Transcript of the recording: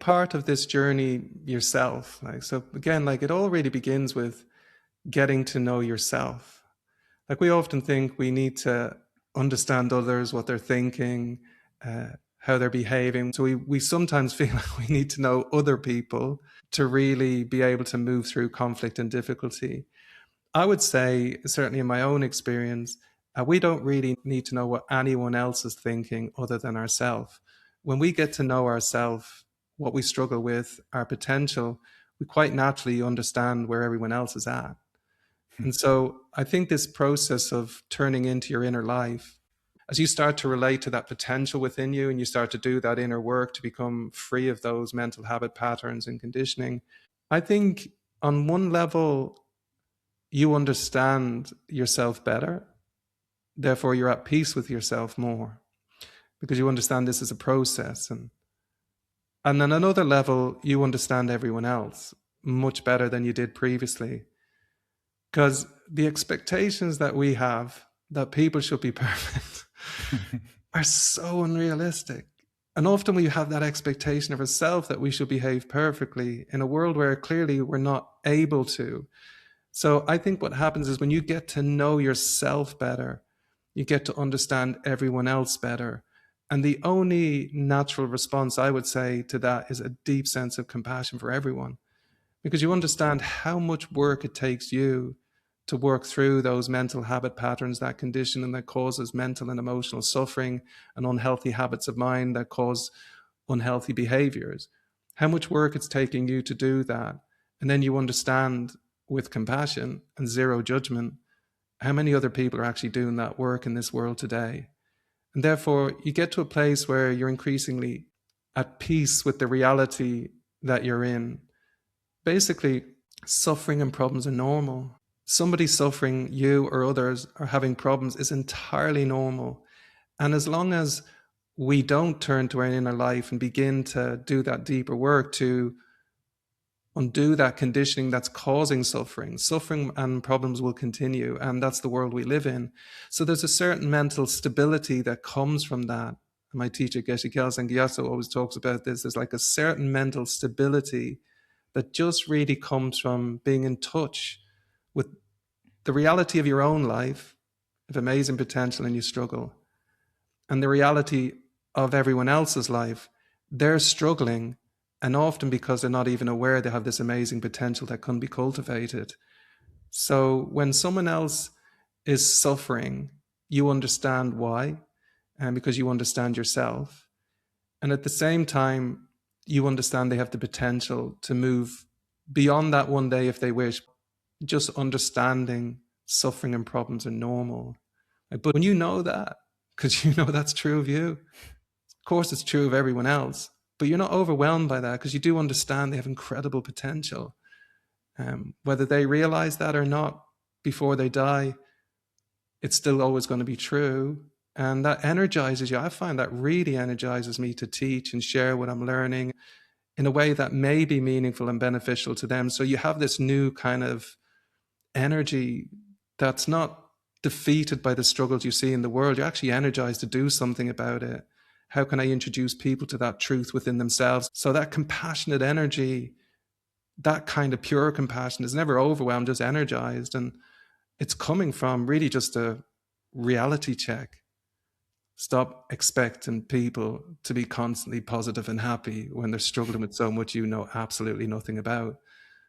part of this journey yourself. Like, so again, like it all really begins with getting to know yourself. Like we often think we need to understand others, what they're thinking, how they're behaving. So we sometimes feel like we need to know other people to really be able to move through conflict and difficulty. I would say, certainly in my own experience, we don't really need to know what anyone else is thinking other than ourselves. When we get to know ourselves, what we struggle with, our potential, we quite naturally understand where everyone else is at. And so I think this process of turning into your inner life, as you start to relate to that potential within you and you start to do that inner work to become free of those mental habit patterns and conditioning, I think on one level, you understand yourself better. Therefore, you're at peace with yourself more because you understand this is a process. And on another level, you understand everyone else much better than you did previously. Because the expectations that we have that people should be perfect are so unrealistic. And often we have that expectation of ourselves that we should behave perfectly in a world where clearly we're not able to. So I think what happens is when you get to know yourself better, you get to understand everyone else better. And the only natural response I would say to that is a deep sense of compassion for everyone, because you understand how much work it takes you to work through those mental habit patterns, that condition, and that causes mental and emotional suffering and unhealthy habits of mind that cause unhealthy behaviors. How much work it's taking you to do that. And then you understand with compassion and zero judgment how many other people are actually doing that work in this world today. And therefore, you get to a place where you're increasingly at peace with the reality that you're in. Basically, suffering and problems are normal. Somebody suffering, you or others, are having problems is entirely normal. And as long as we don't turn to our inner life and begin to do that deeper work to undo that conditioning that's causing suffering, suffering and problems will continue. And that's the world we live in. So there's a certain mental stability that comes from that. My teacher, Geshe Kelsang Gyatso, always talks about this. There's like a certain mental stability that just really comes from being in touch with the reality of your own life, of amazing potential, and you struggle, and the reality of everyone else's life. They're struggling, and often because they're not even aware they have this amazing potential that can be cultivated. So when someone else is suffering, you understand why, and because you understand yourself. And at the same time, you understand they have the potential to move beyond that one day if they wish. Just understanding suffering and problems are normal. But when you know that, because you know that's true of you, of course it's true of everyone else, but you're not overwhelmed by that because you do understand they have incredible potential. Whether they realize that or not before they die, it's still always going to be true. And that energizes you. I find that really energizes me to teach and share what I'm learning in a way that may be meaningful and beneficial to them. So you have this new kind of energy that's not defeated by the struggles you see in the world. You're actually energized to do something about it. How can I introduce people to that truth within themselves? So that compassionate energy, that kind of pure compassion is never overwhelmed, just energized. And it's coming from really just a reality check. Stop expecting people to be constantly positive and happy when they're struggling with so much you know absolutely nothing about.